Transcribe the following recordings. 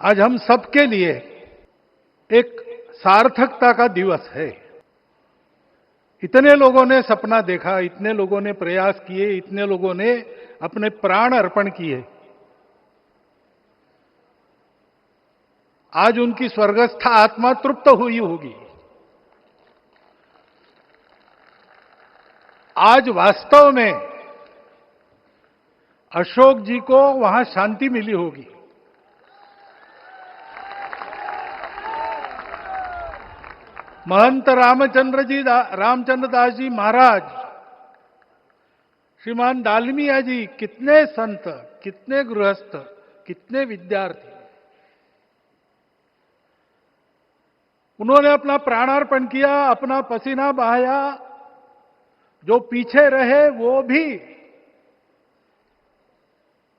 आज हम सबके लिए एक सार्थकता का दिवस है। इतने लोगों ने सपना देखा, इतने लोगों ने प्रयास किए, इतने लोगों ने अपने प्राण अर्पण किए। आज उनकी स्वर्गस्थ आत्मा तृप्त हुई होगी। आज वास्तव में अशोक जी को वहां शांति मिली होगी। महंत रामचंद्र दास जी महाराज, श्रीमान दालमिया जी, कितने संत, कितने गृहस्थ, कितने विद्यार्थी, उन्होंने अपना प्राणार्पण किया, अपना पसीना बहाया। जो पीछे रहे वो भी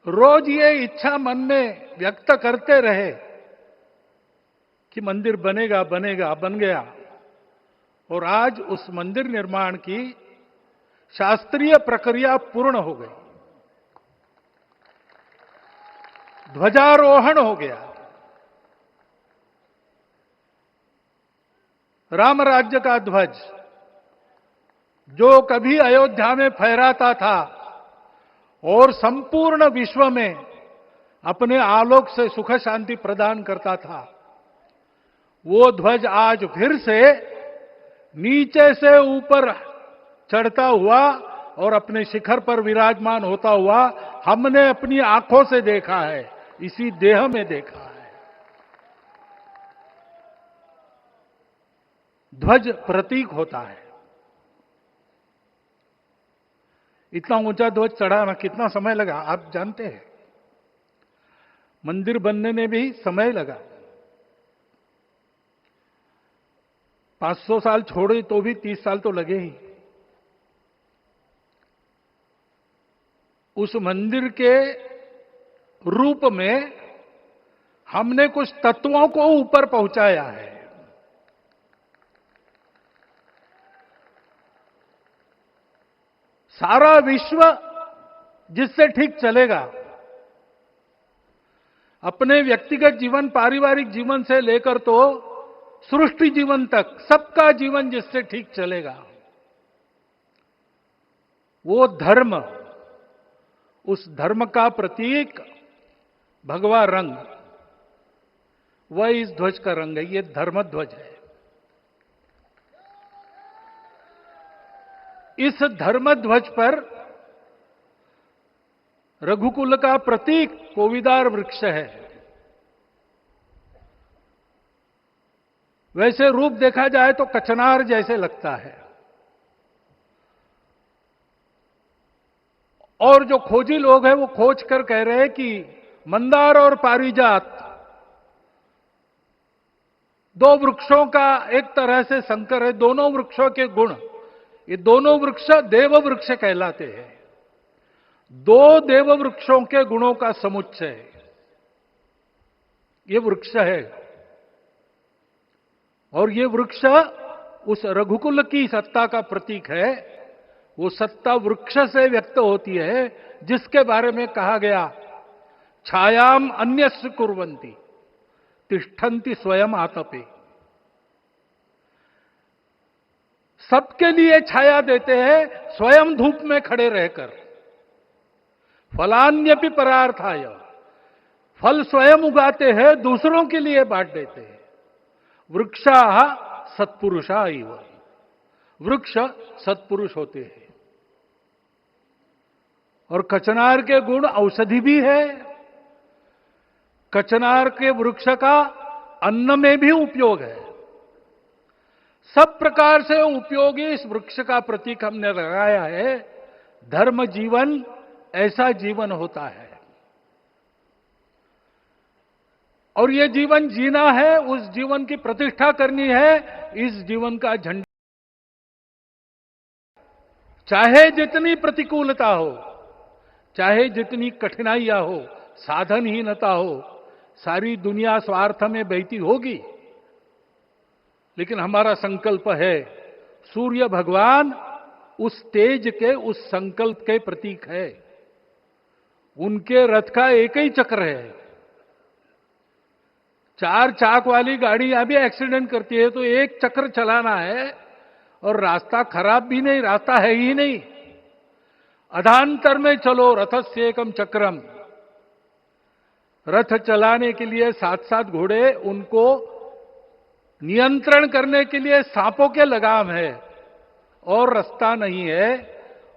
रोज ये इच्छा मन में व्यक्त करते रहे कि मंदिर बनेगा बनेगा, बन गया। और आज उस मंदिर निर्माण की शास्त्रीय प्रक्रिया पूर्ण हो गई, ध्वजारोहण हो गया। राम राज्य का ध्वज जो कभी अयोध्या में फहराता था और संपूर्ण विश्व में अपने आलोक से सुख शांति प्रदान करता था, वो ध्वज आज फिर से नीचे से ऊपर चढ़ता हुआ और अपने शिखर पर विराजमान होता हुआ हमने अपनी आंखों से देखा है, इसी देह में देखा है। ध्वज प्रतीक होता है। इतना ऊंचा ध्वज चढ़ाना कितना समय लगा आप जानते हैं? मंदिर बनने में भी समय लगा। 500 साल छोड़े तो भी 30 साल तो लगे ही। उस मंदिर के रूप में हमने कुछ तत्वों को ऊपर पहुंचाया है। सारा विश्व जिससे ठीक चलेगा, अपने व्यक्तिगत जीवन, पारिवारिक जीवन से लेकर तो सृष्टि जीवन तक, सबका जीवन जिससे ठीक चलेगा, वो धर्म, उस धर्म का प्रतीक भगवा रंग, वह इस ध्वज का रंग है। ये धर्म ध्वज है। इस धर्म ध्वज पर रघुकुल का प्रतीक कोविदार वृक्ष है। वैसे रूप देखा जाए तो कचनार जैसे लगता है। और जो खोजी लोग हैं वो खोज कर कह रहे हैं कि मंदार और पारिजात दो वृक्षों का एक तरह से संकर है। दोनों वृक्षों के गुण, ये दोनों वृक्ष देव वृक्ष कहलाते हैं। दो देव वृक्षों के गुणों का समुच्चय ये वृक्ष है। और ये वृक्ष उस रघुकुल की सत्ता का प्रतीक है। वो सत्ता वृक्ष से व्यक्त होती है, जिसके बारे में कहा गया, छायाम अन्यस्य कुर्वन्ति तिष्ठन्ति स्वयं आतपे। सबके लिए छाया देते हैं, स्वयं धूप में खड़े रहकर। फलान्यपि परार्थाय, फल स्वयं उगाते हैं, दूसरों के लिए बांट देते हैं। वृक्षा सत्पुरुषा इव, वृक्ष सत्पुरुष होते हैं। और कचनार के गुण औषधि भी है। कचनार के वृक्ष का अन्न में भी उपयोग है। सब प्रकार से उपयोगी इस वृक्ष का प्रतीक हमने लगाया है। धर्म जीवन ऐसा जीवन होता है। और ये जीवन जीना है, उस जीवन की प्रतिष्ठा करनी है। इस जीवन का झंडा, चाहे जितनी प्रतिकूलता हो, चाहे जितनी कठिनाइयां हो, साधनहीनता हो, सारी दुनिया स्वार्थ में बहती होगी, लेकिन हमारा संकल्प है, सूर्य भगवान उस तेज के, उस संकल्प के प्रतीक है। उनके रथ का एक ही चक्र है। 4 चाक वाली गाड़ियां भी एक्सीडेंट करती है, तो एक चक्र चलाना है और रास्ता खराब भी नहीं, रास्ता है ही नहीं, अधांतर में चलो रथस्य एकम चक्रम। रथ चलाने के लिए 7-7 घोड़े, उनको नियंत्रण करने के लिए सांपों के लगाम है, और रास्ता नहीं है,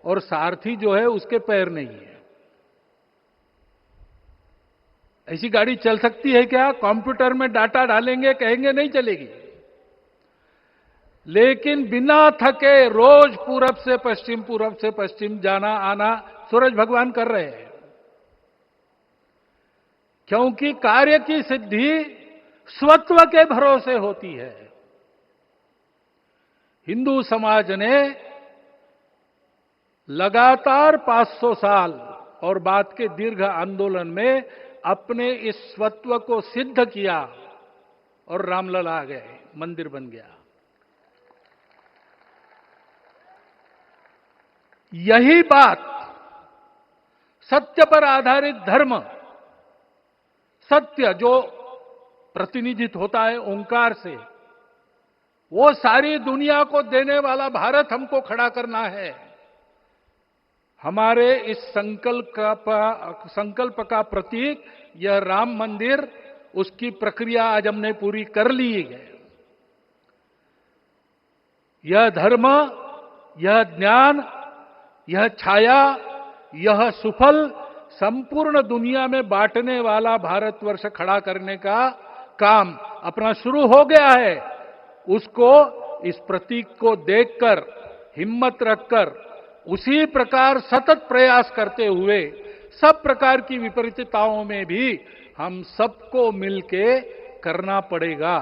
और सारथी जो है उसके पैर नहीं है। ऐसी गाड़ी चल सकती है क्या? कंप्यूटर में डाटा डालेंगे, कहेंगे नहीं चलेगी। लेकिन बिना थके रोज पूरब से पश्चिम जाना आना सूरज भगवान कर रहे हैं, क्योंकि कार्य की सिद्धि स्वत्व के भरोसे होती है। हिंदू समाज ने लगातार 500 साल और बाद के दीर्घ आंदोलन में अपने इस स्वत्व को सिद्ध किया, और रामलला आ गए, मंदिर बन गया। यही बात सत्य पर आधारित धर्म, सत्य जो प्रतिनिधित्व होता है ओंकार से, वो सारी दुनिया को देने वाला भारत हमको खड़ा करना है। हमारे इस संकल्प का प्रतीक यह राम मंदिर, उसकी प्रक्रिया आज हमने पूरी कर ली है। यह धर्म, यह ज्ञान, यह छाया, यह सुफल संपूर्ण दुनिया में बांटने वाला भारतवर्ष खड़ा करने का काम अपना शुरू हो गया है। उसको, इस प्रतीक को देखकर, हिम्मत रखकर, उसी प्रकार सतत प्रयास करते हुए सब प्रकार की विपरीतताओं में भी हम सबको मिलके करना पड़ेगा।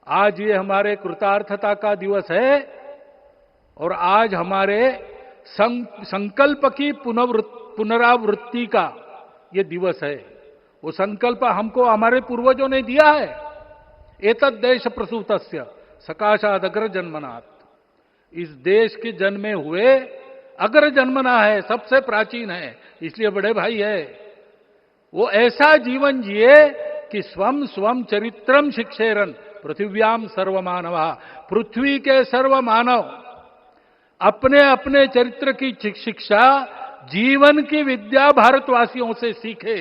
आज ये हमारे कृतार्थता का दिवस है, और आज हमारे संकल्प की पुनरावृत्ति का ये दिवस है। वो संकल्प हमको हमारे पूर्वजों ने दिया है। एतद् देश प्रसूतस्य सकाशाद अग्र जन्मनात्। इस देश के जन्मे हुए अग्र जन्मना है, सबसे प्राचीन है, इसलिए बड़े भाई है। वो ऐसा जीवन जिए कि स्वम स्वम चरित्रम शिक्षेरन पृथिव्याम सर्वमानवा। पृथ्वी के सर्व मानव अपने अपने चरित्र की शिक्षा, जीवन की विद्या भारतवासियों से सीखे।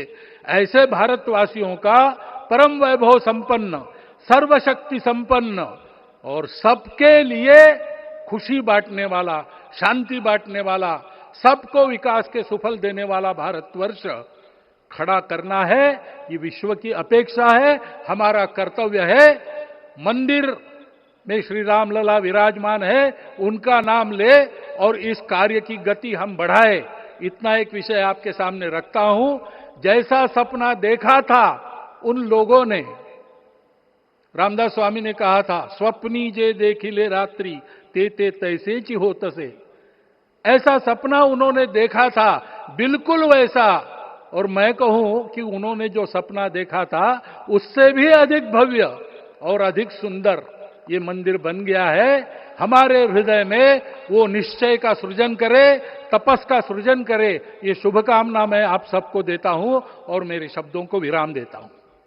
ऐसे भारतवासियों का परम वैभव संपन्न, सर्वशक्ति संपन्न और सबके लिए खुशी बांटने वाला, शांति बांटने वाला, सबको विकास के सुफल देने वाला भारतवर्ष खड़ा करना है। ये विश्व की अपेक्षा है, हमारा कर्तव्य है। मंदिर में श्री रामलला विराजमान है, उनका नाम ले और इस कार्य की गति हम बढ़ाए। इतना एक विषय आपके सामने रखता हूं। जैसा सपना देखा था उन लोगों ने, रामदास स्वामी ने कहा था, स्वप्नी जे देखिले रात्रि ते तैसे ची हो तसे। ऐसा सपना उन्होंने देखा था, बिल्कुल वैसा। और मैं कहूं कि उन्होंने जो सपना देखा था उससे भी अधिक भव्य और अधिक सुंदर ये मंदिर बन गया है। हमारे हृदय में वो निश्चय का सृजन करे, तपस का सृजन करे। ये शुभकामना मैं आप सबको देता हूं और मेरे शब्दों को विराम देता हूं।